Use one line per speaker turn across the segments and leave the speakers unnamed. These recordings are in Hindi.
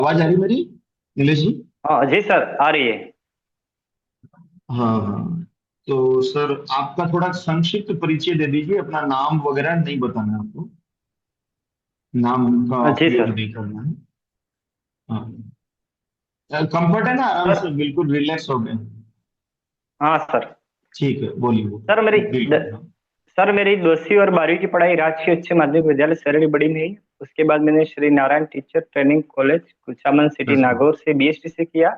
आवाज आ रही मेरी, नीलेश जी?
हाँ जी सर, आ रही है।
हाँ हाँ। तो सर आपका थोड़ा संक्षिप्त परिचय दे दीजिए, अपना नाम वगैरह नहीं बताना है आपको, नाम का
जी
उपयोग
सर।
नहीं करना है। हाँ, कंफर्ट है ना, आराम
सर।
से बिल्कुल रिलैक्स हो गए?
हाँ सर।
ठीक है, बोलिए
सर मेरी द,
बिल्कुल, हाँ।
सर मेरी 10वीं और 12वीं की पढ़ाई राजकीय उच्च माध्यमिक विद्यालय सरड़ी बड़ी में ही। उसके बाद मैंने Shri Narayan teacher training college Kuchaman city
अच्छा
नागौर से बीएसटी से किया।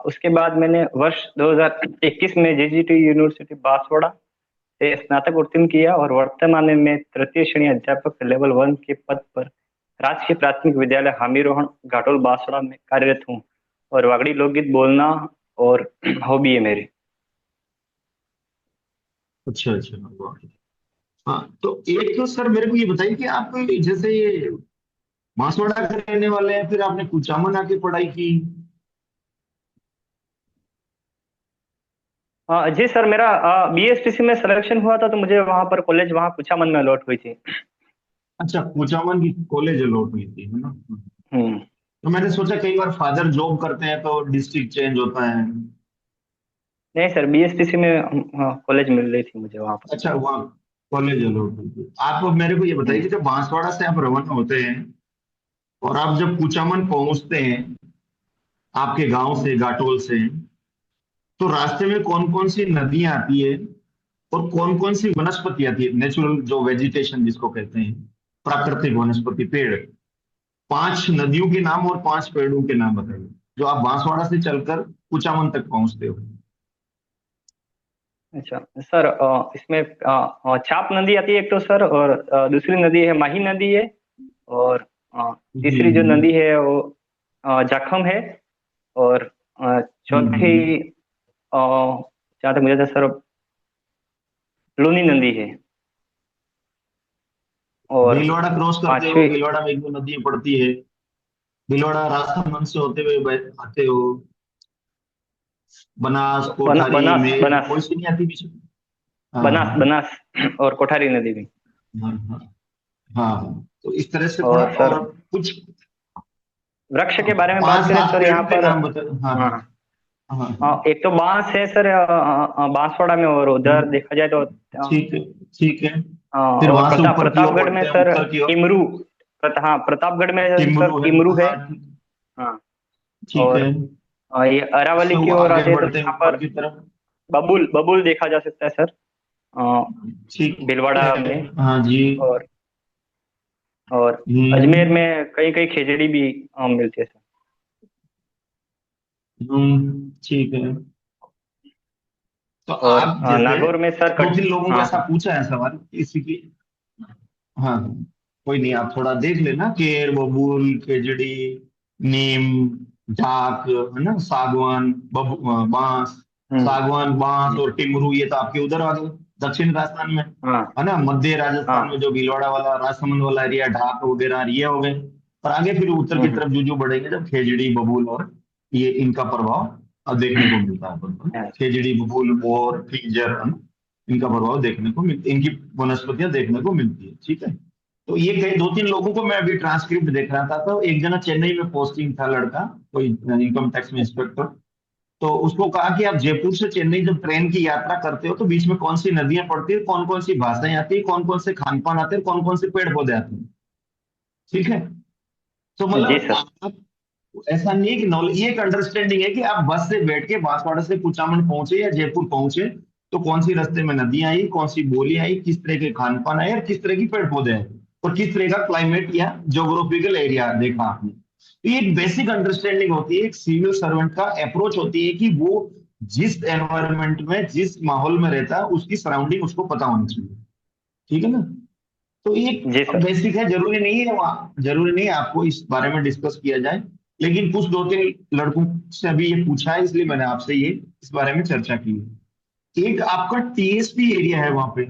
उसके बाद मैंने वर्ष 2021 में जेजीटी यूनिवर्सिटी बांसवाड़ा से स्नातक उत्तीर्ण किया और वर्तमान में मैं तृतीय श्रेणी अध्यापक लेवल 1 के पद पर राजकीय प्राथमिक विद्यालय हामीरोहन घाटोल बांसवाड़ा में कार्यरत हूँ। और वागड़ी लोकगीत बोलना और हॉबी है मेरी।
अच्छा अच्छा, वाह। हाँ, तो एक तो सर मेरे को ये बताइए कि आप जैसे ये बांसवाड़ा के रहने वाले हैं, फिर आपने कुचामन आके पढ़ाई की?
जी सर, मेरा बीएसटीसी में सिलेक्शन हुआ था तो मुझे वहां पर कॉलेज वहां कुचामन में अलॉट हुई थी।
अच्छा, कुचामन की कॉलेज अलॉट हुई थी, है ना?
हम्म।
तो मैंने सोचा कई बार फादर जॉब करते हैं तो डिस्ट्रिक्ट चेंज होता है।
नहीं सर, बीएसटीसी में कॉलेज मिल रही थी मुझे वहां पर।
अच्छा, वहाँ कॉलेज अलॉट हुई थी। आप मेरे को ये बताइए
हम्म।
कि जब बांसवाड़ा से आप रवाना होते हैं और आप जब कुचामन पहुंचते हैं आपके गांव से, घाटोल से, तो रास्ते में कौन कौन सी नदियां आती है और कौन कौन सी वनस्पति आती है, नेचुरल जो वेजिटेशन जिसको कहते हैं, प्राकृतिक वनस्पति, पेड़? 5 नदियों के नाम और 5 पेड़ों के नाम बताइए जो आप बांसवाड़ा से चलकर कुचामन तक पहुंचते हो।
अच्छा सर, इसमें छाप नदी आती है एक तो सर, और दूसरी नदी है माही नदी है। और तीसरी जो
हम्म
नदी है वो जाखम है। और चौथी
हम्म।
जहाँ तक मुझे था सर, लूनी नदी है। और
भीलवाड़ा क्रॉस करते हो,
पांचवी
भीलवाड़ा में एक दो नदियां पड़ती है। भीलवाड़ा राजसमंद से होते हुए आते हो, बनास, कोठारी
बनास
में
बनास
कोई सी नहीं आती बीच में? हाँ
बनास
हाँ
बनास और कोठारी नदी भी।
हाँ हाँ हाँ हाँ। तो इस तरह से थोड़ा
और सर,
और कुछ
वृक्ष के बारे में बात
पांच
करें
सात
सर यहाँ
पेड़ों के
पर।
नाम बताओ। हाँ
हाँ।
हाँ हाँ
एक तो बांस है सर, बांसवाड़ा में, और
हाँ।
उधर देखा जाए तो
ठीक है, ठीक है। फिर
और
वहां से ऊपर की ओर
प्रतापगढ़ में
बढ़ते हैं,
सर
उत्तर की ओर।
किमरू। हाँ, प्रतापगढ़ में सर
टिमरू है,
किमरू है।
हाँ।
हाँ।
ठीक है।
और ये
उससे
अरावली
वो
की ओर
आगे
आते हैं तो
बढ़ते हैं
यहाँ
ऊपर
पर
की तरफ।
बबुल बबुल देखा जा सकता है सर,
ठीक
भीलवाड़ा
है,
में।
हाँ जी।
और अजमेर
हम्म
में कई कई खेजड़ी भी मिलती है सर।
ठीक है। तो
और
आप जैसे
नागौर में सर
दो तीन लोगों को
हाँ
ऐसा
हाँ।
पूछा है सवाल इसी की। हाँ हाँ, कोई नहीं, आप थोड़ा देख लेना, केर, बबूल, खेजड़ी, नीम, जाक, है ना, सागवान, बांस।
हम्म
सागवान, बांस
हम्म,
और टिमरू ये तो आपके उधर आ गए, दक्षिण राजस्थान में,
हाँ
है ना। मध्य राजस्थान में
हाँ।
जो भीलवाड़ा वाला, राजसमंद वाला एरिया, ढाक वगैरह ये हो गए। और आगे फिर उत्तर की
हम्म।
तरफ जो जो बढ़ेंगे, जब खेजड़ी, बबूल और ये इनका प्रभाव अब देखने को मिलता है अपन को ना।
हाँ,
खेजड़ी, बबूल, मोर, पिंजर, है ना, इनका प्रभाव देखने को मिलता, इनकी वनस्पतियां देखने को मिलती है, ठीक है। तो ये कई दो तीन लोगों को मैं अभी ट्रांसक्रिप्ट देख रहा था, तो एक जना चेन्नई में पोस्टिंग था लड़का, कोई इनकम टैक्स में इंस्पेक्टर। तो उसको कहा कि आप जयपुर से चेन्नई जब ट्रेन की यात्रा करते हो तो बीच में कौन सी नदियां पड़ती है, कौन कौन सी भाषाएं आती है, कौन कौन से खान पान आते हैं, कौन कौन से पेड़ पौधे आते हैं, ठीक है। तो
जी
मतलब
सर।
आप, ऐसा नहीं है कि नॉलेज, ये एक अंडरस्टैंडिंग है कि आप बस से बैठ के बांसवाड़ा से कुचामन पहुंचे या जयपुर पहुंचे तो कौन सी रास्ते में नदियां आई, कौन सी बोली आई, किस तरह के खान पान आए और किस तरह की पेड़ पौधे आए, और किस तरह का क्लाइमेट या जोग्राफिकल एरिया देखा आपने। तो ये एक बेसिक अंडरस्टैंडिंग होती है, एक सिविल सर्वेंट का अप्रोच होती है कि वो जिस एनवायरनमेंट में, जिस माहौल में रहता है, उसकी सराउंडिंग उसको पता होनी चाहिए, ठीक है ना। तो ये
जी सर।
बेसिक है, जरूरी नहीं है वहाँ, जरूरी नहीं है आपको इस बारे में डिस्कस किया जाए, लेकिन कुछ दो तीन लड़कों से अभी ये पूछा है, इसलिए मैंने आपसे ये इस बारे में चर्चा की है। एक आपका टीएसपी एरिया है वहां पे,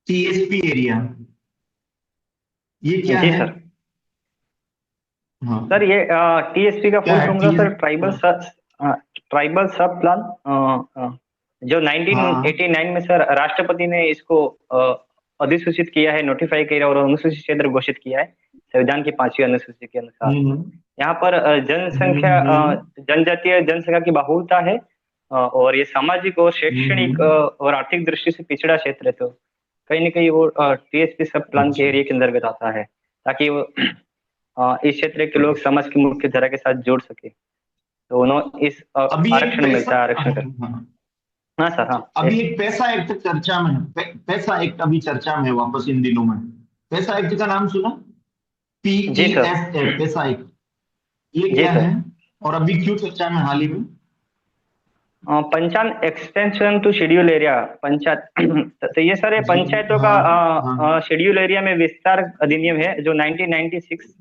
टीएसपी एरिया, ये क्या
जी
है?
सर।
हाँ,
सर ये टीएसपी का
क्या
फुल
है
फॉर्म था
टीएस?
सर, ट्राइबल सब प्लान, जो
हाँ
1989 में सर राष्ट्रपति ने इसको अधिसूचित किया है, नोटिफाई किया है और अनुसूचित क्षेत्र घोषित किया है संविधान की 5वीं अनुसूची के अनुसार।
हम्म
यहाँ पर जनसंख्या
हम्म
जनजातीय जनसंख्या की बहुलता है, और ये सामाजिक और शैक्षणिक
हम्म।
और आर्थिक दृष्टि से पिछड़ा क्षेत्र है, तो कहीं ना कहीं वो टीएसपी सब प्लान के
अच्छा
एरिया के अंतर्गत आता है, ताकि वो इस क्षेत्र के लोग समाज की मुख्य धारा के साथ जुड़ सके। तो उन्होंने इस
अभी एक
आरक्षण
पैसा,
मिलता है, आरक्षण कर।
हाँ,
हाँ सर, हाँ
अभी एक पैसा एक्ट चर्चा में है, पैसा एक्ट अभी चर्चा में है वापस इन दिनों में। पैसा एक्ट का नाम सुना?
जी सर।
PES एक्ट, पैसा एक्ट, ये
जी
क्या
सर।
है और अभी क्यों चर्चा में हाल ही में?
Panchayat extension to schedule area panchayat तो ये सर ये
जी,
पंचायतों का
हाँ हाँ।
शेड्यूल एरिया में विस्तार अधिनियम है, जो 1996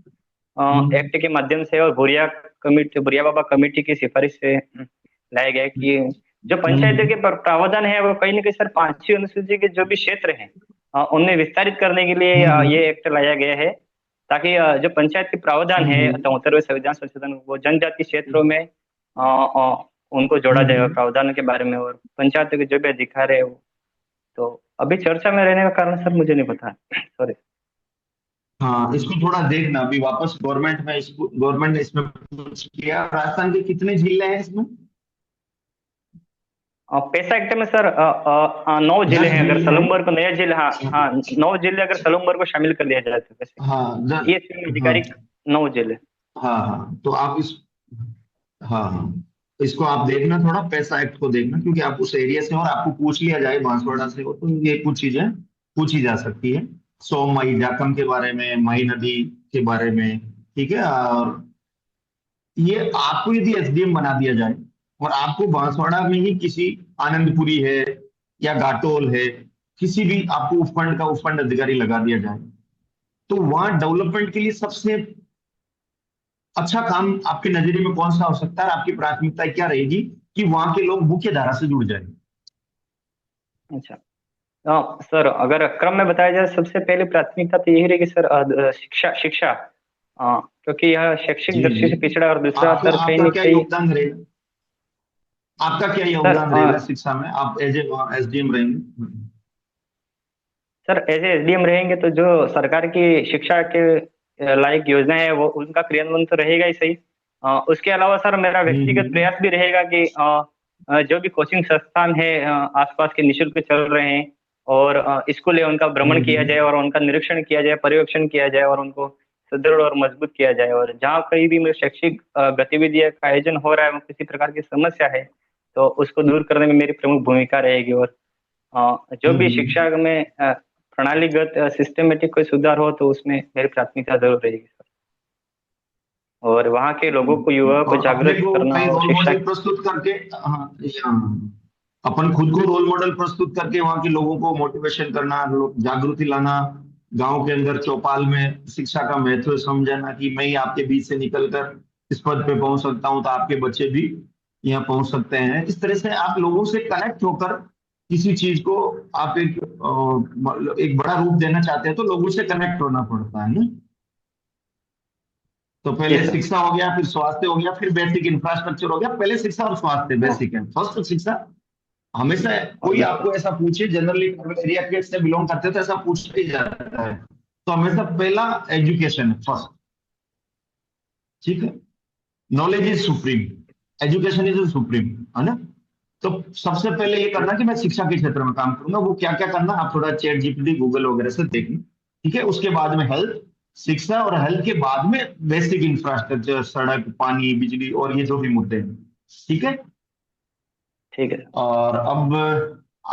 हम्म
एक्ट के माध्यम से और बुरिया बाबा कमेटी की सिफारिश से लाया गया है कि जो पंचायतों के
हम्म
प्रावधान है वो कहीं ना कहीं सर 5वीं अनुसूची के जो भी क्षेत्र हैं उनमें विस्तारित करने के लिए
हम्म
ये एक्ट लाया गया है, ताकि जो पंचायत के प्रावधान है
हम्म
74वें संविधान संशोधन, वो जनजाति क्षेत्रों में उनको जोड़ा जाएगा
हम्म।
प्रावधान के बारे में, और पंचायतों के जो भी अधिकार है वो तो अभी चर्चा में रहने का कारण सर मुझे नहीं पता सॉरी।
हाँ, इसको थोड़ा देखना, अभी वापस गवर्नमेंट में, इसको गवर्नमेंट ने इसमें कुछ किया। राजस्थान के कितने जिले हैं इसमें?
पैसा एक्ट में सर 9 जिले
10
हैं, अगर
जिले हैं।
सलूमबर को नया जिला, हाँ हाँ 9 जिले अगर सलूमबर को शामिल कर दिया जाए तो वैसे
हाँ,
ये
हाँ
आधिकारिक 9 जिले।
हाँ हाँ, तो आप इस, हाँ हाँ, तो इसको आप देखना, थोड़ा पैसा एक्ट को देखना, क्योंकि आप उस एरिया से हो और आपको पूछ लिया जाए बांसवाड़ा से हो तो ये कुछ चीजें पूछी जा सकती है। सोमई जाकम के बारे में, मई नदी के बारे में, ठीक है। और ये आपको यदि SDM बना दिया जाए और आपको बांसवाड़ा में ही किसी, आनंदपुरी है या घाटोल है, किसी भी आपको उपखंड का उपखंड अधिकारी लगा दिया जाए, तो वहां डेवलपमेंट के लिए सबसे अच्छा काम आपके नजरिए में कौन सा हो सकता है? आपकी प्राथमिकता क्या रहेगी कि वहां के लोग मुख्य धारा से जुड़ जाए?
अच्छा, सर अगर क्रम में बताया जाए सबसे पहले प्राथमिकता तो यही रहेगी सर, शिक्षा शिक्षा, क्योंकि यह शैक्षिक
जी
दृष्टि
जी।
से पिछड़ा, और दूसरा
आपका
सर कहीं
आपका
न
क्या
कहीं
योगदान रहेगा? आपका क्या
सर
योगदान रहेगा शिक्षा में? आप एज ए SDM रहेंगे।
सर ऐसे एसडीएम रहेंगे तो जो सरकार की शिक्षा के लायक योजना है वो उनका क्रियान्वयन तो रहेगा ही सही। उसके अलावा सर मेरा व्यक्तिगत
हम्म
प्रयास भी रहेगा कि जो भी कोचिंग संस्थान है आसपास के निशुल्क चल रहे हैं, और स्कूल है उनका भ्रमण किया जाए
हम्म
और उनका निरीक्षण किया जाए, पर्यवेक्षण किया जाए, और उनको सुदृढ़ और मजबूत किया जाए, और जहाँ कहीं भी मेरे शैक्षिक गतिविधियों का आयोजन हो रहा है, वो किसी प्रकार की समस्या है तो उसको दूर करने में मेरी प्रमुख भूमिका रहेगी, और जो भी शिक्षा
हम्म।
में प्रणालीगत सिस्टमेटिक कोई सुधार हो तो उसमें मेरी प्राथमिकता जरूर रहेगी सर, और वहाँ के लोगों को, युवाओं को
और अपने
जागृत
को
करना
कई
और
रोल
शिक्षा।
मॉडल प्रस्तुत करके, हाँ हाँ, अपन खुद को रोल मॉडल प्रस्तुत करके वहां के लोगों को मोटिवेशन करना, जागृति लाना, गांव के अंदर चौपाल में शिक्षा का महत्व समझाना कि मैं ही आपके बीच से निकलकर इस पद पे पहुंच सकता हूं, तो आपके बच्चे भी यहाँ पहुंच सकते हैं। इस तरह से आप लोगों से कनेक्ट होकर किसी चीज को आप मतलब एक बड़ा रूप देना चाहते हैं, तो लोगों से कनेक्ट होना पड़ता है ना। तो
जी
पहले
सर।
शिक्षा हो गया, फिर स्वास्थ्य हो गया, फिर बेसिक इंफ्रास्ट्रक्चर हो गया। पहले शिक्षा और स्वास्थ्य बेसिक है, फर्स्ट शिक्षा। हमेशा
और
कोई आपको ऐसा पूछे, जनरली एरिया के से बिलोंग करते हैं तो ऐसा पूछा ही जाता है, तो हमेशा पहला एजुकेशन है फर्स्ट, ठीक है। Knowledge is supreme, education is supreme, है ना। तो सबसे पहले ये करना कि मैं शिक्षा के क्षेत्र में काम करूंगा। वो क्या क्या करना, आप थोड़ा ChatGPT गूगल वगैरह से देखना, ठीक है। उसके बाद में हेल्थ, शिक्षा, और हेल्थ के बाद में बेसिक इंफ्रास्ट्रक्चर, सड़क, पानी, बिजली, और ये जो भी मुद्दे हैं, ठीक है।
ठीक है।
और अब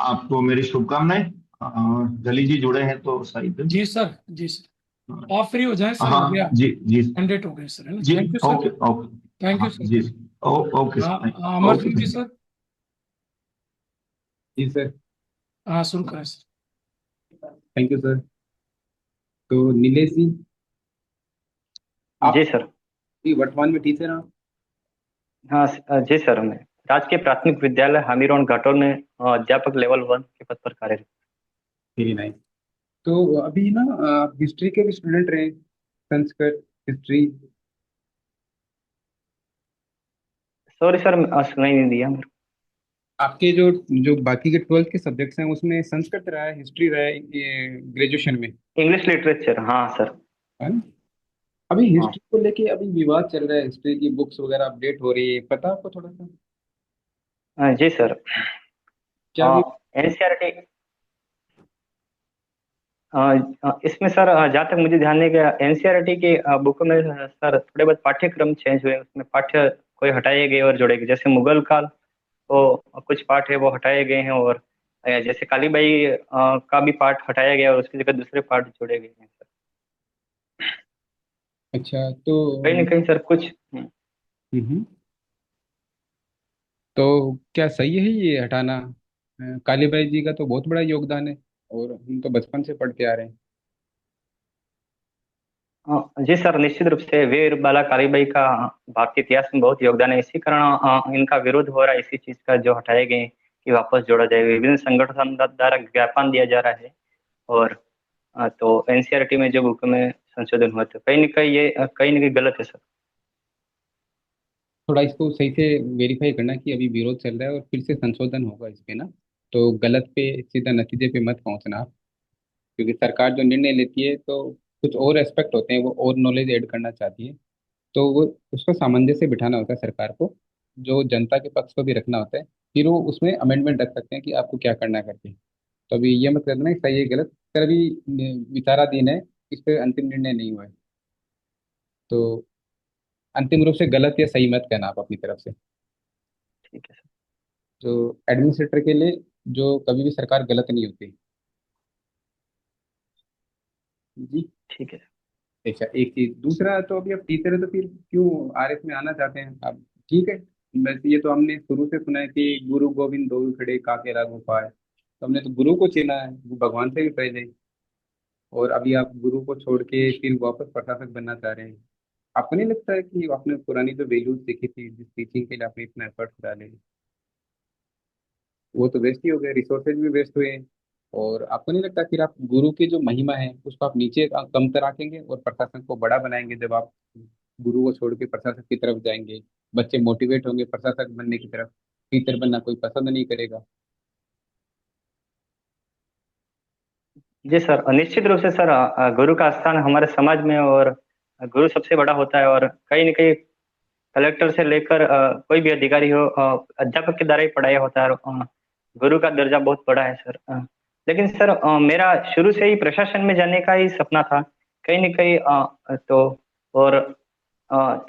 आपको मेरी शुभकामनाएं। जली जी जुड़े हैं तो सही थे।
जी सर, जी सर, आप फ्री हो जाए सर, हो गया
हाँ जी जी।
100 हो गए सर, है ना।
जी,
thank you sir.
Okay okay.
Thank you
हाँ
सर।
जी। ओके
हाँ
sir,
Amar
okay
Singh ji
thank
sir.
जी सर।
हाँ सुन करें सर।
Thank you sir. तो नीलेश जी,
जी
आप
सर।
भी वर्तमान में टीचर हैं?
हाँ जी सर, मैं राजकीय प्राथमिक विद्यालय हामिरौन घाटोल में अध्यापक लेवल 1 के पद पर कार्यरत।
Very nice. तो अभी ना आप हिस्ट्री के भी स्टूडेंट रहे, संस्कृत, हिस्ट्री।
सॉरी सर, सुनाई नहीं दिया मेरे
आपके जो जो बाकी के 12th के सब्जेक्ट्स हैं उसमें संस्कृत रहा है, हिस्ट्री रहा है, ये ग्रेजुएशन में,
को। इंग्लिश लिटरेचर, हाँ सर।
है ना? अभी
हाँ।
हिस्ट्री को लेके अभी विवाद चल रहा है, हिस्ट्री की बुक्स वगैरह अपडेट हो रही है, पता है आपको थोड़ा सा?
जी सर।
क्या भी?
एनसीईआरटी इसमें सर जहाँ तक मुझे ध्यान है कि एनसीईआरटी की बुक में सर थोड़े बहुत पाठ्यक्रम चेंज हुए, उसमें पाठ्य कोई हटाए गए और जोड़े गए, जैसे मुगल काल तो कुछ पाठ है वो हटाए गए हैं, और जैसे कालीबाई का भी पाठ हटाया गया और उसकी जगह दूसरे पाठ जोड़े गए हैं सर।
अच्छा तो
कहीं ना कहीं सर कुछ
हम्म, तो क्या सही है ये हटाना? कालीबाई जी का तो बहुत बड़ा योगदान है, और हम तो बचपन से पढ़ते आ रहे हैं।
जी सर, निश्चित रूप से वीर बाला कालीबाई का भारतीय इतिहास में बहुत योगदान है, इसी कारण इनका विरोध हो रहा है, इसी चीज का जो हटाए गए कि वापस जोड़ा जाए, विभिन्न संगठन द्वारा ज्ञापन दिया जा रहा है। और तो एनसीईआरटी में जो बुक में संशोधन हुआ था, कहीं न कहीं ये कहीं न कहीं गलत है सर।
थोड़ा इसको सही से वेरीफाई करना कि अभी विरोध चल रहा है और फिर से संशोधन होगा इस पे ना, तो गलत पे सीधा नतीजे पे मत पहुंचना आप। क्योंकि सरकार जो निर्णय लेती है तो कुछ और एस्पेक्ट होते हैं, वो और नॉलेज ऐड करना चाहती है, तो वो उसको सामंजस्य बिठाना होता है सरकार को, जो जनता के पक्ष को भी रखना होता है। फिर वो उसमें अमेंडमेंट रख सकते हैं कि आपको क्या करना है करके। तो अभी ये मत करना कि सही है गलत, सर अभी विचाराधीन है, इस पे अंतिम निर्णय नहीं हुआ है। तो अंतिम रूप से गलत या सही मत कहना आप अपनी तरफ से।
ठीक है सर।
तो एडमिनिस्ट्रेटर के लिए जो कभी भी सरकार गलत नहीं होती जी।
ठीक है सर।
अच्छा, एक चीज दूसरा, तो अभी आप टीचर है तो फिर क्यों आरएस में आना चाहते हैं आप? ठीक है, वैसे ये तो हमने शुरू से सुना है कि गुरु गोविंद दो खड़े काके लागू पाए, तो हमने तो गुरु को चुना है, वो भगवान से भी पहले। और अभी आप गुरु को छोड़ के फिर वापस प्रशासक बनना चाह रहे हैं। आपको नहीं लगता है कि आपने पुरानी जो वैल्यूज सीखी थी, जिस टीचिंग के लिए आपने इतना एफर्ट डाले, वो तो वेस्ट ही हो गए, रिसोर्सेज भी वेस्ट हुए हैं? और आपको नहीं लगता फिर आप गुरु की जो महिमा है उसको आप नीचे कमतर रखेंगे और प्रशासन को बड़ा बनाएंगे, जब आप गुरु को छोड़ के प्रशासक की तरफ जाएंगे? बच्चे मोटिवेट होंगे प्रशासक बनने की तरफ, टीचर बनना कोई पसंद नहीं करेगा।
जी सर, निश्चित रूप से सर गुरु का स्थान हमारे समाज में, और गुरु सबसे बड़ा होता है, और कहीं न कहीं कलेक्टर से लेकर कोई भी अधिकारी हो, अध्यापक के द्वारा ही पढ़ाया होता है, और गुरु का दर्जा बहुत बड़ा है सर। लेकिन सर मेरा शुरू से ही प्रशासन में जाने का ही सपना था, कहीं न कहीं तो और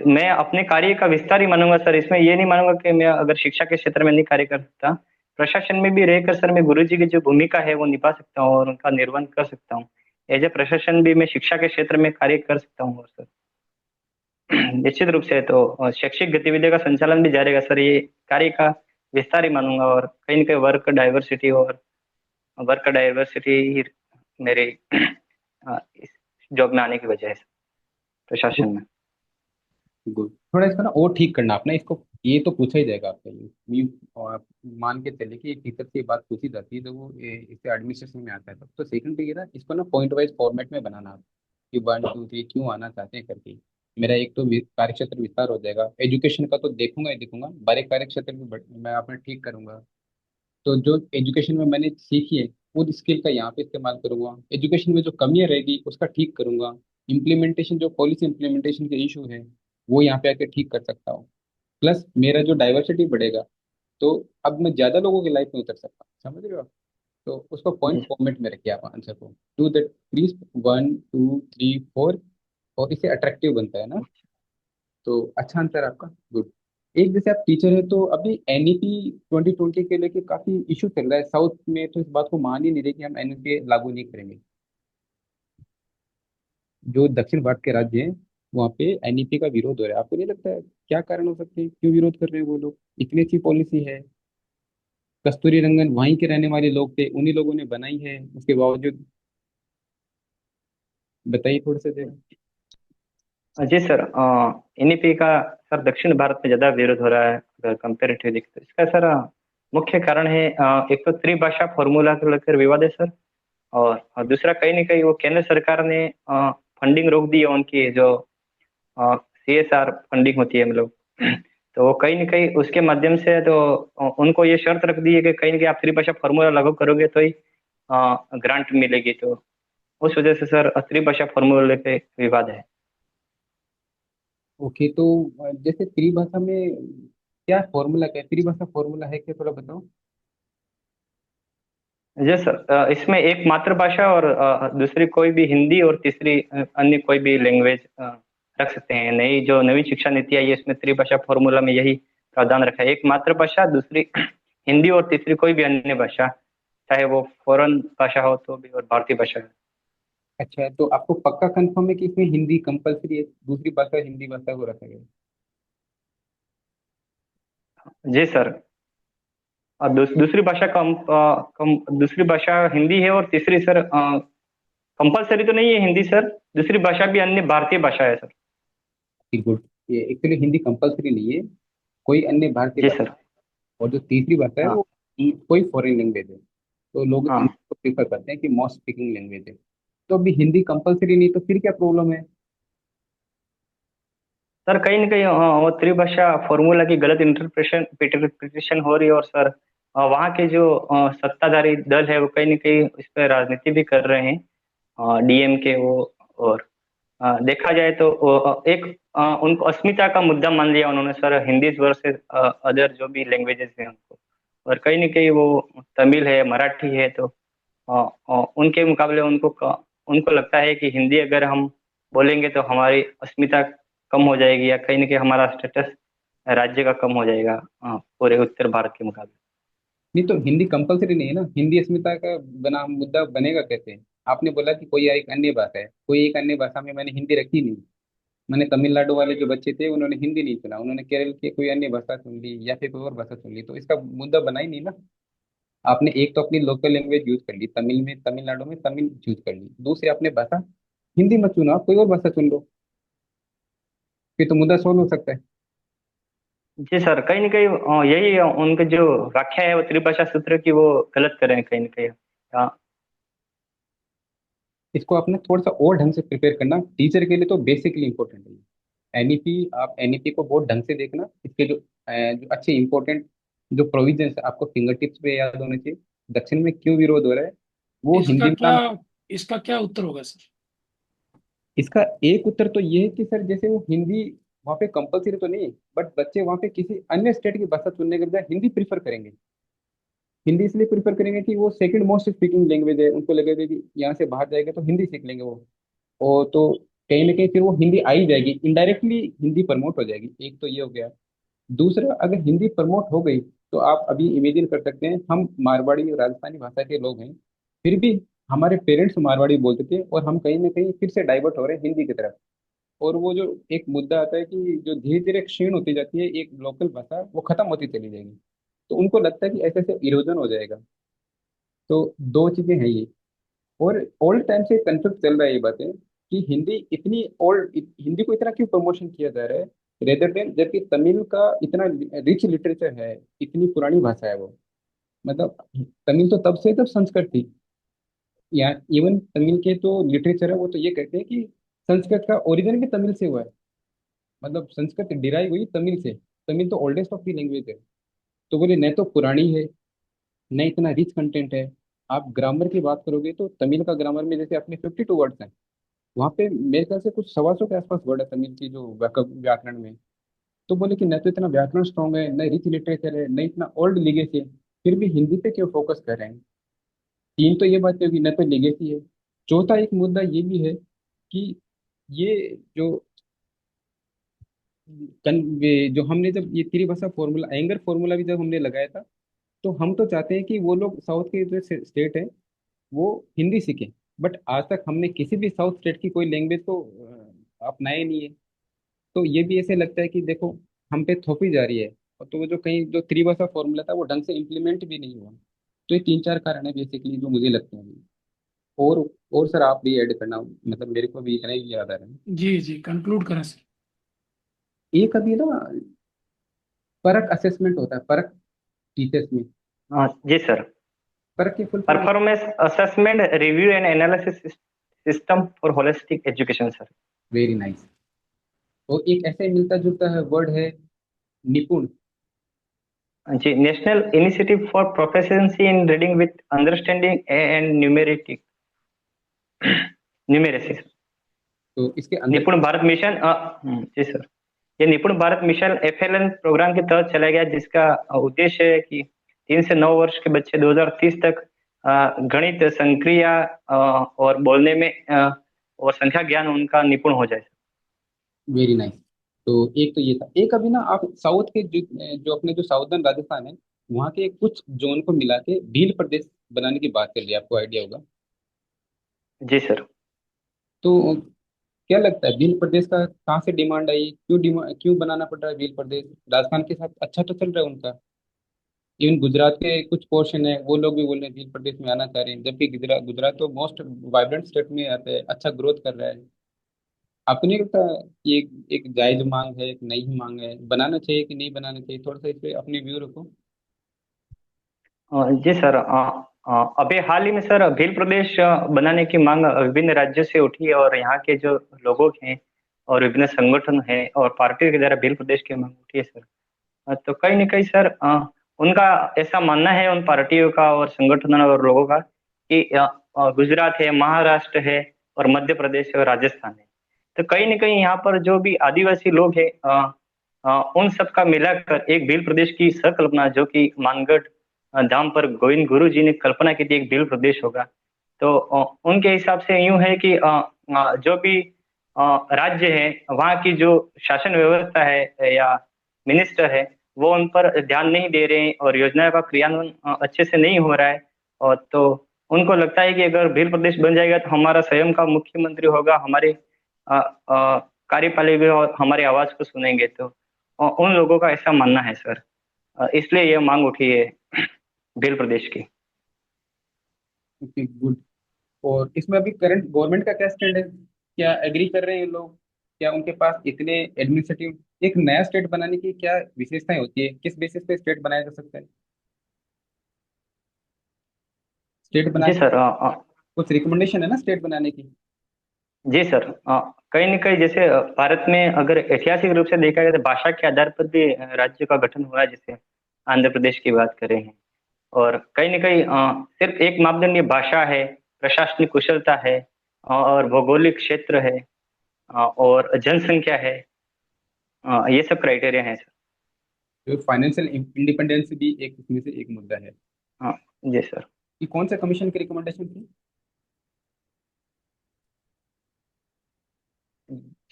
मैं अपने कार्य का विस्तार ही मानूंगा सर, इसमें ये नहीं मानूंगा कि मैं अगर शिक्षा के क्षेत्र में नहीं कार्य कर सकता, प्रशासन में भी रहकर सर मैं गुरु जी की जो भूमिका है वो निभा सकता हूँ और उनका निर्वहन कर सकता हूँ। एज ए प्रशासन भी मैं शिक्षा के क्षेत्र में कार्य कर सकता हूँ सर। निश्चित रूप से तो शैक्षिक गतिविधियों का संचालन भी जारी रहेगा सर, ये कार्य का विस्तार ही मानूंगा, और कहीं न कहीं वर्क डाइवर्सिटी ही मेरे इस जॉब में आने की वजह है सर, प्रशासन में।
गुड, थोड़ा इसको ना और ठीक करना आप ना इसको। ये तो पूछा ही जाएगा आपका ये और आप मान के चले कि एक टीचर से ये बात पूछी जाती है तो वो इससे एडमिनिस्ट्रेशन में आता है, तब तो सेकंड पे ये ना इसको ना पॉइंट वाइज फॉर्मेट में बनाना आप, कि 1 2 3 क्यों आना चाहते हैं करके। मेरा एक तो कार्य क्षेत्र विस्तार हो जाएगा, एजुकेशन का तो देखूंगा ही देखूंगा, बारे कार्य क्षेत्र भी मैं अपना ठीक करूंगा। तो जो एजुकेशन में मैंने सीखी है वो स्किल का यहाँ पे इस्तेमाल करूंगा, एजुकेशन में जो कमियां रहेगी उसका ठीक करूंगा। इम्प्लीमेंटेशन, जो पॉलिसी इम्प्लीमेंटेशन के इशू है वो यहाँ पे आके ठीक कर सकता हूँ। प्लस मेरा जो डाइवर्सिटी बढ़ेगा, तो अब मैं ज्यादा लोगों की लाइफ में उतर सकता हूँ, समझ रहे हो आप? तो उसको पॉइंट
जी
फॉर्मेट में रखिए आप आंसर को, टू दैट प्लीज 1 2 3 4, और इससे अट्रैक्टिव बनता है ना। तो अच्छा आंसर आपका, गुड। एक जैसे आप टीचर है तो अभी एनईपी 2020 के लेके काफी इशू चल रहा है साउथ में, तो इस बात को मान ही नहीं रहे कि हम एनईपी लागू नहीं करेंगे। जो दक्षिण भारत के राज्य हैं वहाँ पे एनईपी का विरोध हो रहा है, आपको नहीं लगता है क्या कारण हो सकते हैं, क्यों विरोध कर रहे हैं वो लोग? इतनी अच्छी पॉलिसी है, कस्तूरी रंगन वहीं के रहने वाले लोग थे, उन्हीं लोगों ने बनाई है, उसके बावजूद। बताइए थोड़ा सा जरा।
जी सर, एनईपी का सर दक्षिण भारत में ज्यादा विरोध हो रहा है, अगर कंपेरेटिव देखें तो इसका सर मुख्य कारण है, एक तो त्रिभाषा फॉर्मूला को लेकर विवाद है सर, और दूसरा कहीं ना कहीं वो केंद्र सरकार ने फंडिंग रोक दी है, उनकी जो सीएसआर फंडिंग होती है मतलब, तो वो कहीं ना कहीं उसके माध्यम से तो उनको ये शर्त रख दी है कि कहीं ना कहीं आप त्रिभाषा फॉर्मूला लागू करोगे तो ही ग्रांट मिलेगी, तो उस वजह से सर त्रिभाषा फॉर्मूले पे विवाद है।
ओके, तो जैसे त्रिभाषा में क्या फॉर्मूला, क्या त्रिभाषा फॉर्मूला है क्या, थोड़ा बताओ।
जी सर, इसमें एक मातृभाषा और दूसरी कोई भी हिंदी और तीसरी अन्य कोई भी लैंग्वेज रख सकते हैं। नई जो नवी शिक्षा नीति आई है इसमें त्रिभाषा फॉर्मूला में यही प्रावधान रखा है, एक मातृभाषा, दूसरी हिंदी और तीसरी कोई भी अन्य भाषा, चाहे वो फॉरेन भाषा हो तो भी, और भारतीय भाषा है।
अच्छा, तो आपको पक्का कंफर्म है कि इसमें हिंदी कंपलसरी है, दूसरी भाषा हिंदी भाषा को रखा गया है?
जी सर, और दूसरी भाषा दूसरी भाषा हिंदी है, और तीसरी सर कंपलसरी तो नहीं है हिंदी सर, दूसरी भाषा भी अन्य भारतीय भाषा है सर।
गुड। ये एक्चुअली हिंदी कंपलसरी नहीं है, कोई अन्य भारतीय
जी
भाषा।
सर।
और जो तीसरी भाषा है
हाँ।
वो कोई फॉरेन लैंग्वेज है, तो लोग
हाँ
इनको प्रीफर करते हैं कि मोस्ट स्पीकिंग लैंग्वेज है। तो अभी हिंदी कंपलसरी नहीं, तो फिर क्या प्रॉब्लम है?
सर, कहीं ना कहीं वो त्रिभाषा फॉर्मूला की गलत इंटरप्रिटेशन हो रही है, और सर वहाँ के जो सत्ताधारी दल है वो कहीं ना कहीं इस पर राजनीति भी कर रहे हैं, डीएमके वो। और देखा जाए तो एक उनको अस्मिता का मुद्दा मान लिया उन्होंने सर, हिंदी वर्सेस अदर जो भी लैंग्वेजेस हैं उनको। और कहीं ना कहीं वो तमिल है, मराठी है, तो उनके मुकाबले उनको लगता है कि हिंदी अगर हम बोलेंगे तो हमारी अस्मिता कम हो जाएगी, या कहीं ना कहीं हमारा स्टेटस राज्य का कम हो जाएगा पूरे उत्तर भारत के मुकाबले।
नहीं, तो हिंदी कंपलसरी नहीं है ना, हिंदी अस्मिता का बना मुद्दा बनेगा कैसे? आपने बोला कि कोई एक अन्य भाषा है, कोई एक अन्य भाषा में मैंने हिंदी रखी नहीं। मैंने तमिलनाडु वाले जो बच्चे थे उन्होंने हिंदी नहीं चुना, उन्होंने केरल की कोई अन्य भाषा चुन ली या फिर कोई और भाषा चुन ली, तो इसका मुद्दा बना ही नहीं ना। आपने एक तो अपनी लोकल लैंग्वेज यूज कर ली, तमिल में तमिलनाडु में तमिल यूज कर ली, दूसरी आपने भाषा हिंदी मत चुनो, आप कोई और भाषा चुन लो, फिर तो मुद्दा सोल्व हो सकता है।
जी सर, कहीं ना कहीं यही उनके जो व्याख्या है वो त्रिभाषा सूत्र की वो गलत कर रहे हैं कहीं ना कहीं। हाँ।
इसको आपने थोड़ा सा और ढंग से प्रिपेयर करना, टीचर के लिए तो बेसिकली इंपॉर्टेंट है एनईपी। आप एनईपी को बहुत ढंग से देखना, इसके जो अच्छे इंपॉर्टेंट जो प्रोविजंस आपको फिंगर टिप्स पे याद होने चाहिए। दक्षिण में क्यों विरोध हो रहा है, वो
इसका
हिंदी में
क्या इसका क्या उत्तर होगा सर?
इसका एक उत्तर तो ये है कि सर जैसे वो हिंदी वहाँ पे कंपलसरी तो नहीं है, बट बच्चे वहाँ पे किसी अन्य स्टेट की भाषा चुनने के बजाय हिंदी प्रीफर करेंगे। हिंदी इसलिए प्रीफर करेंगे कि वो सेकंड मोस्ट स्पीकिंग लैंग्वेज है, उनको लगेगा कि यहाँ से बाहर जाएगा तो हिंदी सीख लेंगे वो। और तो कहीं ना कहीं फिर वो हिंदी आ ही जाएगी, इनडायरेक्टली हिंदी प्रमोट हो जाएगी, एक तो ये हो गया। दूसरा, अगर हिंदी प्रमोट हो गई तो आप अभी इमेजिन कर सकते हैं, हम मारवाड़ी और राजस्थानी भाषा के लोग हैं, फिर भी हमारे पेरेंट्स मारवाड़ी बोलते थे और हम कहीं ना कहीं फिर से डाइवर्ट हो रहे हैं हिंदी की तरफ। और वो जो एक मुद्दा आता है कि जो धीरे धीरे क्षीण होती जाती है एक लोकल भाषा, वो खत्म होती चली जाएगी, तो उनको लगता है कि ऐसे ऐसे इरोजन हो जाएगा। तो दो चीजें हैं ये। और ओल्ड टाइम से कंसेप्ट चल रहा है ये बातें कि हिंदी इतनी ओल्ड, हिंदी को इतना क्यों प्रमोशन किया जा रहा है रेदर देन, जबकि तमिल का इतना रिच लिटरेचर है, इतनी पुरानी भाषा है वो। मतलब तमिल तो तब से तब संस्कृत थी, या इवन तमिल के तो लिटरेचर है वो तो ये कहते हैं कि संस्कृत का ओरिजिन भी तमिल से हुआ है। मतलब संस्कृत डिराइव हुई तमिल से, तमिल तो ओल्डेस्ट ऑफ दी लैंग्वेज है। तो बोले न तो पुरानी है, न इतना रिच कंटेंट है। आप ग्रामर की बात करोगे तो तमिल का ग्रामर में जैसे अपने 52 वर्ड्स हैं, वहाँ पे मेरे ख्याल से कुछ 125 के आसपास वर्ड है तमिल की जो व्याकरण में। तो बोले कि न तो इतना व्याकरण स्ट्रॉन्ग है, न रिच लिटरेचर है, न इतना ओल्ड लिगेसी है, फिर भी हिंदी पे क्यों फोकस कर रहे हैं? तीन तो ये बातें होगी, न तो लिगेसी है। चौथा एक मुद्दा ये भी है कि ये जो जो हमने जब ये त्रिभाषा फॉर्मूला, एंगर फॉर्मूला भी जब हमने लगाया था, तो हम तो चाहते हैं कि वो लोग साउथ के जो स्टेट है वो हिंदी सीखें, बट आज तक हमने किसी भी साउथ स्टेट की कोई लैंग्वेज को अपनाया नहीं है। तो ये भी ऐसे लगता है कि देखो हम पे थोपी जा रही है, और तो वो जो कहीं जो त्रिभाषा फॉर्मूला था वो ढंग से इम्प्लीमेंट भी नहीं हुआ। तो ये तीन चार कारण है बेसिकली जो मुझे लगते हैं। और सर आप भी ऐड करना, मतलब मेरे को भी इतना ही याद आ रहा है।
जी जी, कंक्लूड करें सर।
एक अभी ना परख असेसमेंट होता है, परख टीचर्स में,
हाँ जी सर।
परख की full form.
Performance assessment review and analysis system for holistic education sir.
Very nice. और एक ऐसे मिलता जुलता है वर्ड है निपुण।
जी, national initiative for proficiency in reading with understanding and numeric numeracy.
तो इसके अंदर
निपुण भारत मिशन, जी सर। ये निपुण भारत मिशन FLN प्रोग्राम के तहत चलाया गया, जिसका उद्देश्य है कि 3 से 9 वर्ष के बच्चे 2030 तक गणित, संक्रिया और बोलने में और संख्या ज्ञान उनका निपुण हो जाए।
Very nice. तो एक तो ये था, एक अभी ना आप साउथ के जो अपने जो साउदर्न राजस्थान है, वहाँ के कुछ जोन को मिला के भील प्रदेश बनाने की बात कर ली, आपको आइडिया होगा।
जी सर।
तो क्या लगता है भील प्रदेश का कहाँ से डिमांड आई, क्यों बनाना पड़ रहा है भील प्रदेश? राजस्थान के साथ अच्छा तो चल रहा है उनका। इवन गुजरात के कुछ पोर्शन है, वो लोग भी बोल रहे हैं भील प्रदेश में आना चाह रहे हैं, जबकि गुजरात गुजरात तो मोस्ट वाइब्रेंट स्टेट में आता है, अच्छा ग्रोथ कर रहा है। आपको नहीं लगता ये एक जायज मांग है, एक नई मांग है, बनाना चाहिए कि नहीं बनाना चाहिए? थोड़ा सा इस पे अपने व्यू रखो।
जी सर। अभी हाल ही में सर भील प्रदेश बनाने की मांग विभिन्न राज्यों से उठी है, और यहाँ के जो लोगों हैं और विभिन्न संगठन हैं और पार्टियों के द्वारा भील प्रदेश की मांग उठी है सर। तो कहीं न कहीं सर उनका ऐसा मानना है, उन पार्टियों का और संगठनों और लोगों का, कि गुजरात है, महाराष्ट्र है और मध्य प्रदेश है और राजस्थान है। तो कहीं न कहीं यहाँ पर जो भी आदिवासी लोग हैं, उन सबका मिलाकर एक भील प्रदेश की संकल्पना, जो कि मानगढ़ धाम पर गोविंद गुरु जी ने कल्पना की थी, एक भील प्रदेश होगा। तो उनके हिसाब से यूं है कि जो भी राज्य है, वहाँ की जो शासन व्यवस्था है या मिनिस्टर है, वो उन पर ध्यान नहीं दे रहे हैं और योजनाओं का क्रियान्वयन अच्छे से नहीं हो रहा है। और तो उनको लगता है कि अगर भील प्रदेश बन जाएगा तो हमारा स्वयं का मुख्यमंत्री होगा, हमारे कार्यपालिका और हमारी आवाज को सुनेंगे। तो उन लोगों का ऐसा मानना है सर, इसलिए यह मांग उठी है भील प्रदेश की।
Okay, good. और इसमें अभी करंट गवर्नमेंट का क्या स्टैंड है? क्या एग्री कर रहे हैं लोग? क्या उनके पास इतने एडमिनिस्ट्रेटिव, एक नया स्टेट बनाने की क्या विशेषताएं होती है, किस बेसिस पे स्टेट बनाया जा सकता है? स्टेट
जी
बनाने
सर।
कुछ रिकमेंडेशन है ना स्टेट बनाने की?
जी सर। कहीं न कहीं जैसे भारत में अगर ऐतिहासिक रूप से देखा जाए तो भाषा के आधार पर भी राज्य का गठन हुआ है, जैसे आंध्र प्रदेश की बात करें हैं। और कहीं न कहीं सिर्फ एक मापदंड ये भाषा है, प्रशासनिक कुशलता है, और भौगोलिक क्षेत्र है, और जनसंख्या है। ये सब क्राइटेरिया हैं सर।
जो फाइनेंशियल इंडिपेंडेंस भी एक इसमें से एक मुद्दा है।
हाँ जी सर।
कि कौन सा कमीशन की रिकमेंडेशन थी?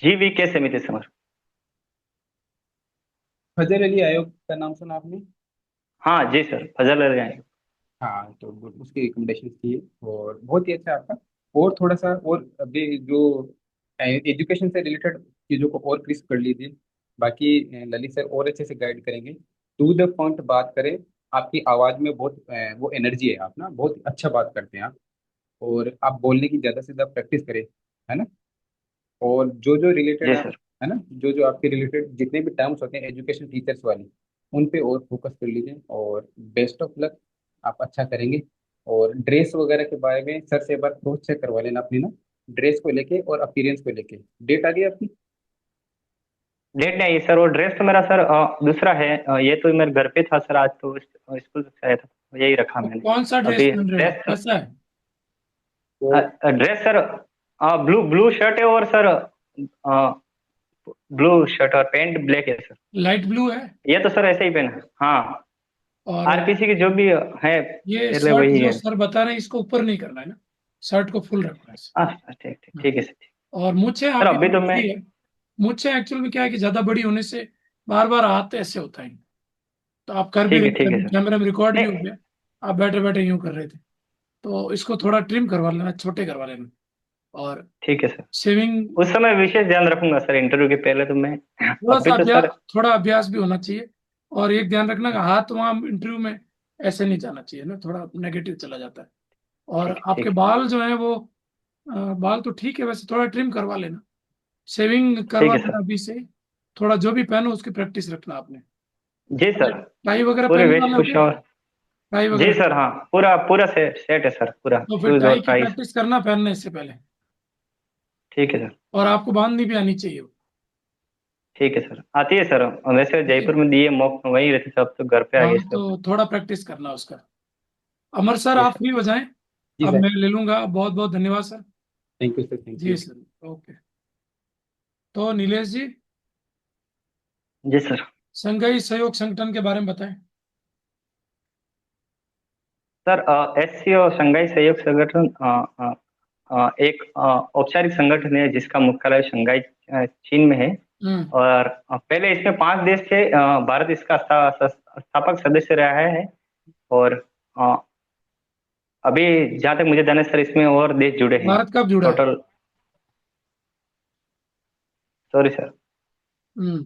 GVK समिति समर।
फजल अली आयोग का नाम सुना आपने?
हाँ जी सर, फजल अली आयोग।
हाँ, तो गुड, उसकी रिकमेंडेशन थी। और बहुत ही अच्छा आपका। और थोड़ा सा और अभी जो एजुकेशन से रिलेटेड चीज़ों को और क्लियर कर लीजिए। बाकी ललित सर और अच्छे से गाइड करेंगे। टू द पॉइंट बात करें। आपकी आवाज़ में बहुत वो एनर्जी है, आप ना बहुत अच्छा बात करते हैं आप। और आप बोलने की ज़्यादा से ज़्यादा प्रैक्टिस करें, है ना? और जो जो रिलेटेड
जी
आप,
सर।
है ना, जो जो आपके रिलेटेड जितने भी टर्म्स होते हैं एजुकेशन टीचर्स वाली, उन पे और फोकस कर लीजिए। और बेस्ट ऑफ लक, आप अच्छा करेंगे। और ड्रेस वगैरह के बारे में सर से एक बार क्रॉस चेक करवा लेना अपनी ना, ड्रेस को लेके और अपीयरेंस को लेके। डेट आ गई आपकी?
डेट नहीं आई सर, वो ड्रेस तो मेरा सर दूसरा है। ये तो मेरे घर पे था सर, आज तो स्कूल से आया था, तो यही रखा
तो
मैंने।
कौन सा ड्रेस
अभी
पहन रहे हो आप,
ड्रेस,
कैसा है?
तो
dress sir blue blue shirt है, और सर ब्लू शर्ट और पैंट ब्लैक है सर।
लाइट ब्लू है?
ये तो सर ऐसे ही पहना है। हाँ,
और
RPC की जो भी है
ये
पहले
शर्ट
वही
जो
है।
सर बता रहे हैं इसको ऊपर नहीं करना है ना, शर्ट को फुल रखना है
ठीक ठीक
हाँ।
ठीक है सर।
और मुझे
सर
आपकी
अभी तो मैं,
बड़ी है। मुझे एक्चुअल में क्या है कि ज्यादा बड़ी होने से बार बार हाथ ऐसे होता है, तो आप कर भी रहे थे,
ठीक है
अभी
सर।
कैमरे में रिकॉर्ड भी हो
नहीं,
गया। आप बैठे बैठे यूं कर रहे थे, तो इसको थोड़ा ट्रिम करवा लेना, छोटे करवा लेना। और
ठीक है सर।
शेविंग,
उस समय विशेष ध्यान रखूंगा सर, इंटरव्यू के पहले तो मैं।
थोड़ा
अभी
सा
तो
अभ्यास,
सर।
थोड़ा अभ्यास भी होना चाहिए। और एक ध्यान रखना कि हाथ वहाँ इंटरव्यू में ऐसे नहीं जाना चाहिए ना, थोड़ा नेगेटिव चला जाता है। और आपके
ठीक
बाल जो है वो बाल तो ठीक है, वैसे थोड़ा ट्रिम करवा लेना, शेविंग
ठीक
करवा
है
लेना
सर।
अभी से। थोड़ा जो भी पहनो उसकी प्रैक्टिस रखना आपने।
जी सर।
टाई वगैरह
पूरे
पहनने वाले हो क्या?
वेशभूषा और,
टाई
जी
वगैरह?
सर हाँ, पूरा पूरा सेट है सर, पूरा
तो फिर
शूज
टाई
और
की
टाई।
प्रैक्टिस करना पहनने से पहले।
ठीक है सर।
और आपको बांधनी भी आनी चाहिए।
ठीक है सर, आती है सर। वैसे
ठीक है।
जयपुर में दिए मॉक वहीं रहते सब, तो घर पे आ
हाँ,
गए सब।
तो थोड़ा प्रैक्टिस करना उसका। अमर सर,
जी
आप
सर।
फ्री हो जाएं,
जी
अब
सर।
मैं ले लूंगा। बहुत बहुत धन्यवाद sir.
Thank you sir, thank
जी
यू।
Sir, okay. तो नीलेश जी,
जी सर।
संघाई सहयोग संगठन के बारे में बताएं।
सर एससीओ शंघाई सहयोग संगठन एक औपचारिक संगठन है जिसका मुख्यालय शंघाई चीन में है।
हम्म।
और पहले इसमें 5 देश थे। भारत इसका संस्थापक सदस्य रहा है। और अ, अभी जहाँ तक मुझे जाना है सर, इसमें और देश जुड़े हैं।
भारत कब जुड़ा है?
टोटल, सॉरी सर,
हम्म।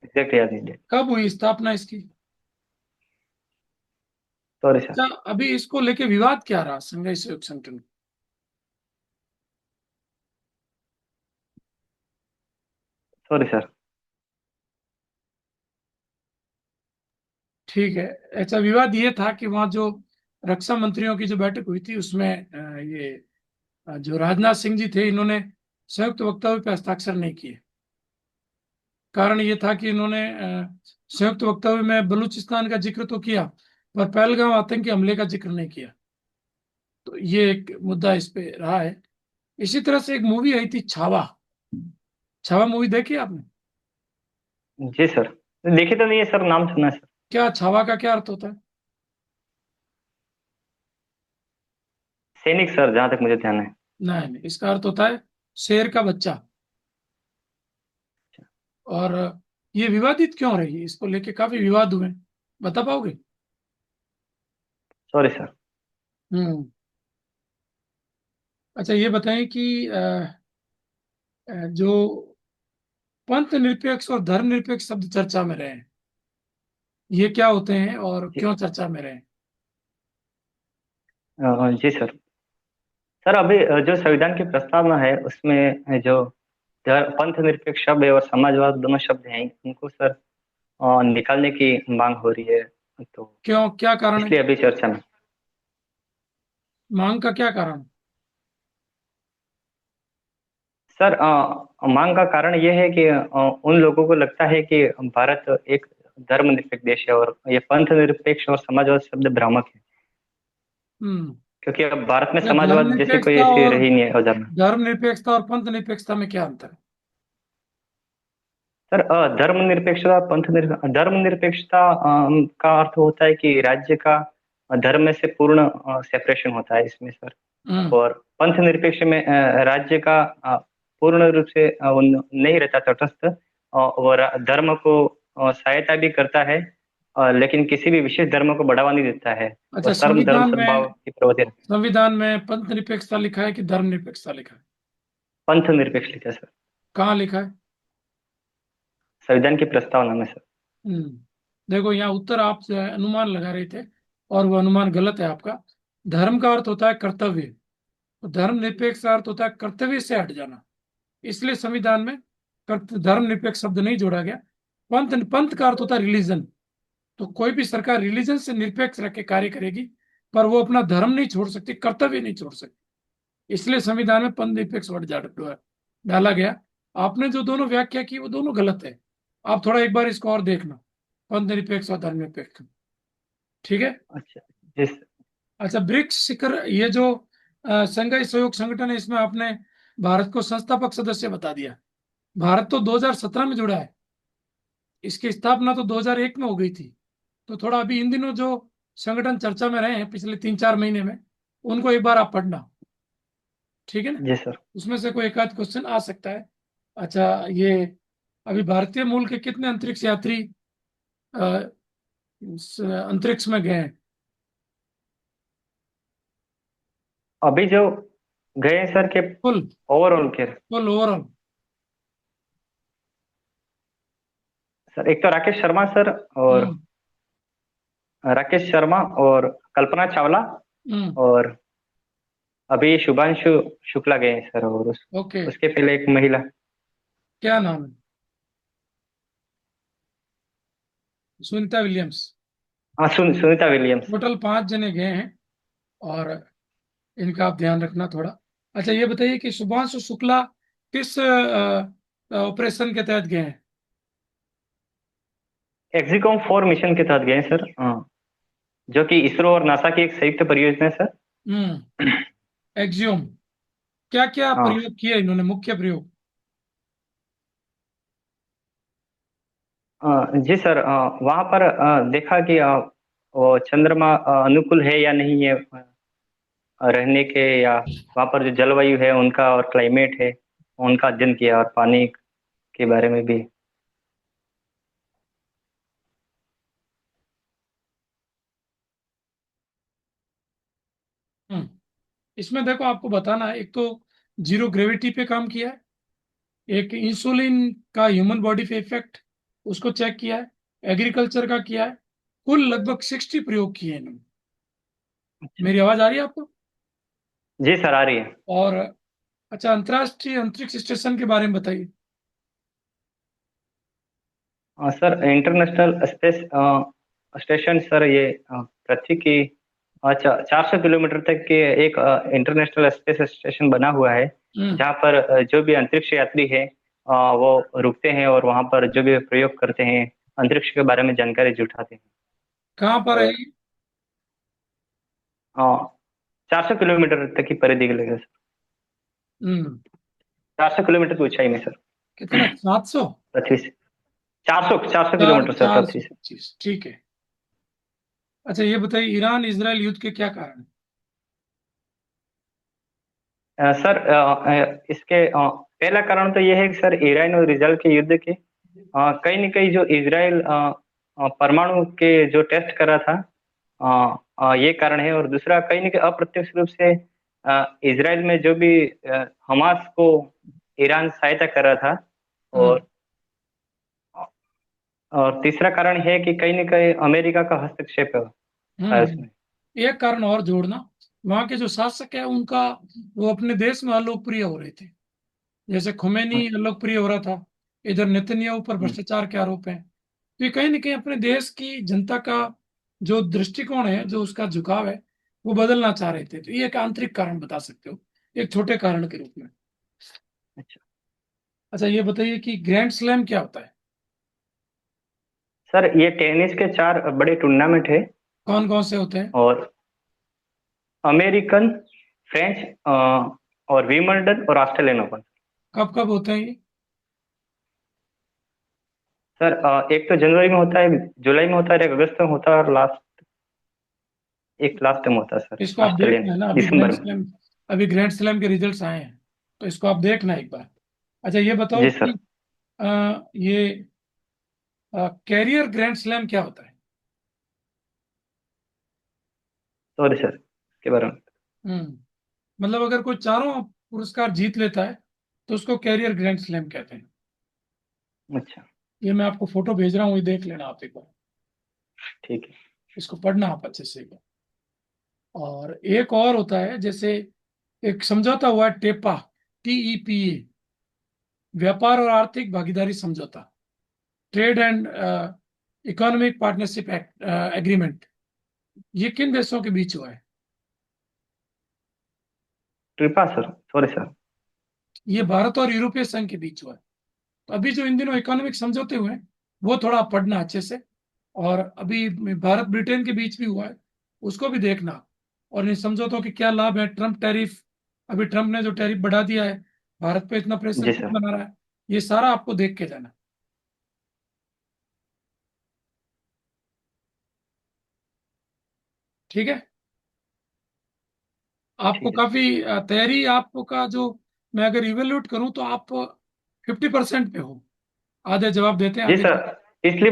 एग्जैक्ट याद नहीं।
कब हुई स्थापना इसकी?
Sorry sir.
क्या अभी इसको लेके विवाद क्या रहा संघाई सहयोग संगठन?
Sorry sir.
ठीक है। ऐसा विवाद ये था कि वहां जो रक्षा मंत्रियों की जो बैठक हुई थी उसमें ये जो राजनाथ सिंह जी थे, इन्होंने संयुक्त वक्तव्य पे हस्ताक्षर नहीं किए। कारण ये था कि इन्होंने संयुक्त वक्तव्य में बलूचिस्तान का जिक्र तो किया, पर पहलगाम आतंकी हमले का जिक्र नहीं किया। तो ये एक मुद्दा इस पे रहा है। इसी तरह से एक मूवी आई थी छावा। छावा मूवी देखी आपने?
जी सर, देखी तो नहीं है सर, नाम सुना है सर।
क्या छावा का क्या अर्थ होता है?
सैनिक सर, जहाँ तक मुझे ध्यान है।
नहीं नहीं, इसका अर्थ होता है शेर का बच्चा। और ये विवादित क्यों रही, इसको लेके काफी विवाद हुए, बता पाओगे?
Sorry sir.
हम्म। अच्छा ये बताएं कि जो पंथ निरपेक्ष और धर्म निरपेक्ष शब्द चर्चा में रहे हैं, ये क्या होते हैं और
जी,
क्यों चर्चा में रहे हैं?
जी सर। सर अभी जो संविधान की प्रस्तावना है उसमें जो पंथ निरपेक्ष शब्द है और समाजवाद दोनों शब्द हैं, उनको सर निकालने की मांग हो रही है। तो
क्यों, क्या कारण है?
इसलिए अभी चर्चा में।
मांग का क्या कारण?
सर मांग का कारण ये है कि उन लोगों को लगता है कि भारत एक धर्मनिरपेक्ष देश है और ये पंथ निरपेक्ष और समाजवाद शब्द भ्रामक है।
हम्म।
क्योंकि अब भारत में
क्या
समाजवाद जैसे कोई ऐसी रही नहीं है अवधारणा।
धर्म निरपेक्षता और पंथ निरपेक्षता में क्या अंतर है?
सर धर्मनिरपेक्षता धर्मनिरपेक्षता का अर्थ होता है कि राज्य का धर्म में से पूर्ण सेपरेशन होता है इसमें सर।
हम्म।
और पंथ निरपेक्ष में राज्य का पूर्ण रूप से नहीं रहता तटस्थ, और धर्म को सहायता भी करता है, लेकिन किसी भी विशेष धर्म को बढ़ावा नहीं देता है। और
अच्छा,
सर्व धर्म सद्भाव की प्रवृत्ति रखता है।
संविधान में पंथ निरपेक्षता लिखा है कि धर्म निरपेक्षता लिखा है?
पंथ निरपेक्ष लिखा है सर,
कहाँ लिखा है?
संविधान की प्रस्तावना में सर।
हम्म। देखो, यहाँ उत्तर आप जो है अनुमान लगा रहे थे, और वो अनुमान गलत है आपका। धर्म का अर्थ होता है कर्तव्य, तो धर्म निरपेक्ष का अर्थ होता है कर्तव्य से हट जाना। इसलिए संविधान में धर्म निरपेक्ष शब्द नहीं जोड़ा गया। पंथ पंथ का अर्थ होता है रिलीजन। तो कोई भी सरकार रिलीजन से निरपेक्ष रह के कार्य करेगी, पर वो अपना धर्म नहीं छोड़ सकती, कर्तव्य नहीं छोड़ सकती। इसलिए संविधान में पंथ निरपेक्ष वर्ड डाला गया। आपने जो दोनों व्याख्या की वो दोनों गलत है। आप थोड़ा एक बार इसको और देखना, पंथ निरपेक्ष और धर्म निरपेक्ष। ठीक है।
अच्छा। जिस
अच्छा, ब्रिक्स शिखर, ये जो संघाई सहयोग संगठन है, इसमें आपने भारत को संस्थापक सदस्य बता दिया। भारत तो 2017 में जुड़ा है, इसकी स्थापना तो 2001 में हो गई थी। तो थोड़ा अभी इन दिनों जो संगठन चर्चा में रहे हैं पिछले 3-4 महीने में, उनको एक बार आप पढ़ना। ठीक है ना?
जी सर।
उसमें से कोई एक आध क्वेश्चन आ सकता है। अच्छा, ये अभी भारतीय मूल के कितने अंतरिक्ष यात्री अंतरिक्ष में गए हैं?
अभी जो गए हैं सर के
कुल
ओवरऑल के,
कुल ओवरऑल।
सर एक तो राकेश शर्मा सर, और
हम्म।
राकेश शर्मा और कल्पना चावला,
हम्म।
और अभी शुभांशु शुक्ला गए हैं सर, और
ओके।
उसके पहले एक महिला।
क्या नाम है? सुनीता विलियम्स।
हाँ, सुनीता विलियम्स।
टोटल 5 जने गए हैं, और इनका आप ध्यान रखना थोड़ा। अच्छा ये बताइए कि शुभांशु शुक्ला किस ऑपरेशन के तहत गए हैं?
एक्जिकॉम 4 मिशन के तहत गए हैं सर, जो कि इसरो और नासा की एक संयुक्त परियोजना है सर।
हम्म। एक्सियोम। क्या क्या
हाँ,
प्रयोग किए इन्होंने, मुख्य प्रयोग?
जी सर, वहाँ पर देखा कि वो चंद्रमा अनुकूल है या नहीं है रहने के, या वहाँ पर जो जलवायु है उनका और क्लाइमेट है उनका अध्ययन किया, और पानी के बारे में भी।
हम्म इसमें देखो आपको बताना है, एक तो जीरो ग्रेविटी पे काम किया है, एक इंसुलिन का ह्यूमन बॉडी पे इफेक्ट उसको चेक किया है, एग्रीकल्चर का किया है, कुल लगभग 60 प्रयोग किए हैं इन्होंने। मेरी आवाज आ रही है आपको?
जी सर, आ रही है।
और अच्छा, अंतर्राष्ट्रीय अंतरिक्ष स्टेशन के बारे में बताइए।
Sir, international space station sir, ये पृथ्वी की 400 किलोमीटर तक के एक इंटरनेशनल स्पेस स्टेशन बना हुआ है,
हम्म
जहाँ पर जो भी अंतरिक्ष यात्री है वो रुकते हैं और वहाँ पर जो भी प्रयोग करते हैं, अंतरिक्ष के बारे में जानकारी जुटाते हैं।
कहाँ पर है
और
ये?
400 किलोमीटर तक की परिधि के लिए सर,
हम्म
400 किलोमीटर की ऊंचाई में सर,
कितना, 700?
पृथ्वी से। 400
चार
किलोमीटर सर,
चार
पृथ्वी
सौ
से।
पच्चीस ठीक है। अच्छा ये बताइए, ईरान इजराइल युद्ध के क्या कारण हैं?
सर, इसके पहला कारण तो ये है कि सर, ईरान और इजराइल के युद्ध के कहीं न कहीं जो इजराइल परमाणु के जो टेस्ट कर रहा था, ये कारण है। और दूसरा, कहीं न कहीं अप्रत्यक्ष रूप से इजराइल में जो भी हमास को ईरान सहायता कर रहा था।
हम्म
और और तीसरा कारण है कि कहीं न कहीं अमेरिका का हस्तक्षेप था इसमें।
एक कारण और जोड़ना, वहां के जो शासक है उनका, वो अपने देश में अलोकप्रिय हो रहे थे। जैसे खुमैनी अलोकप्रिय हो रहा था, इधर नेतन्याहू पर
हम्म,
भ्रष्टाचार के आरोप हैं। तो ये कहीं ना कहीं अपने देश की जनता का जो दृष्टिकोण है, जो उसका झुकाव है, वो बदलना चाह रहे थे। तो ये एक आंतरिक कारण बता सकते हो, एक छोटे कारण के रूप में।
अच्छा
अच्छा ये बताइए कि ग्रैंड स्लैम क्या होता है?
सर, ये टेनिस के 4 बड़े टूर्नामेंट है।
कौन कौन से होते हैं?
और अमेरिकन, फ्रेंच, और विंबलडन और ऑस्ट्रेलियन ओपन।
कब कब होते हैं ये?
सर, एक तो जनवरी में होता है, जुलाई में होता है, एक अगस्त में होता है, और एक लास्ट में होता है सर,
इसको आप
ऑस्ट्रेलियन
देखना है ना,
दिसंबर में।
अभी ग्रैंड स्लैम के रिजल्ट्स आए हैं, तो इसको आप देखना एक बार। अच्छा ये बताओ
जी
कि
सर।
ये कैरियर ग्रैंड स्लैम क्या होता है?
सॉरी सर, इसके बारे में।
मतलब अगर कोई चारों पुरस्कार जीत लेता है तो उसको कैरियर ग्रैंड स्लैम कहते हैं।
अच्छा,
ये मैं आपको फोटो भेज रहा हूँ, ये देख लेना आप एक बार,
ठीक है।
इसको पढ़ना आप अच्छे से एक बार। और एक और होता है, जैसे एक समझौता हुआ है टेपा, TEPA, व्यापार और आर्थिक भागीदारी समझौता, trade and economic partnership agreement. ये किन देशों के बीच हुआ है?
कृपा सर, सॉरी सर।
ये भारत और यूरोपीय संघ के बीच हुआ है। तो अभी जो इन दिनों इकोनॉमिक समझौते हुए हैं, वो थोड़ा पढ़ना अच्छे से। और अभी भारत ब्रिटेन के बीच भी हुआ है, उसको भी देखना। और इन समझौतों के क्या लाभ है, ट्रम्प टैरिफ, अभी ट्रम्प ने जो टैरिफ बढ़ा दिया है, भारत पे इतना प्रेशर
जी
क्यों
सर।
बना रहा है, ये सारा आपको देख के जाना। ठीक है? आपको
ठीक है सर।
काफी तैयारी, आपको का जो, मैं अगर इवेल्यूट करूं तो आप 50% पे हो। आधे जवाब देते हैं,
जी
आधे
सर, पिछली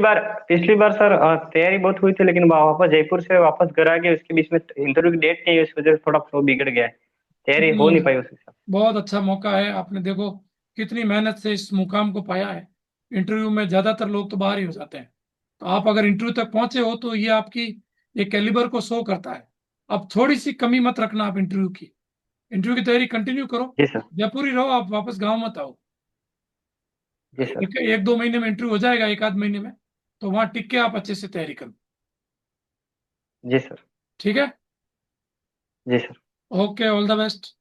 बार सर तैयारी बहुत हुई थी, लेकिन वापस जयपुर से वापस घर आ गए, उसके बीच में इंटरव्यू की डेट नहीं है, इस वजह से थोड़ा फ्लो बिगड़ गया है, तैयारी हो
नहीं,
नहीं पाई उस हिसाब
बहुत अच्छा मौका है। आपने देखो कितनी मेहनत से इस मुकाम को पाया है। इंटरव्यू में ज्यादातर लोग तो बाहर ही हो जाते हैं, तो आप अगर इंटरव्यू तक पहुंचे हो तो ये आपकी ये कैलिबर को शो करता है। अब थोड़ी सी कमी मत रखना आप इंटरव्यू की, इंटरव्यू की तैयारी कंटिन्यू करो।
से। जी सर।
जयपुर ही रहो, आप वापस गाँव मत आओ।
जी सर।
एक एक दो महीने में इंटरव्यू हो जाएगा, एक आध महीने में, तो वहां टिक के आप अच्छे से तैयारी करो।
जी सर।
ठीक है?
जी sir.
Okay, all the best.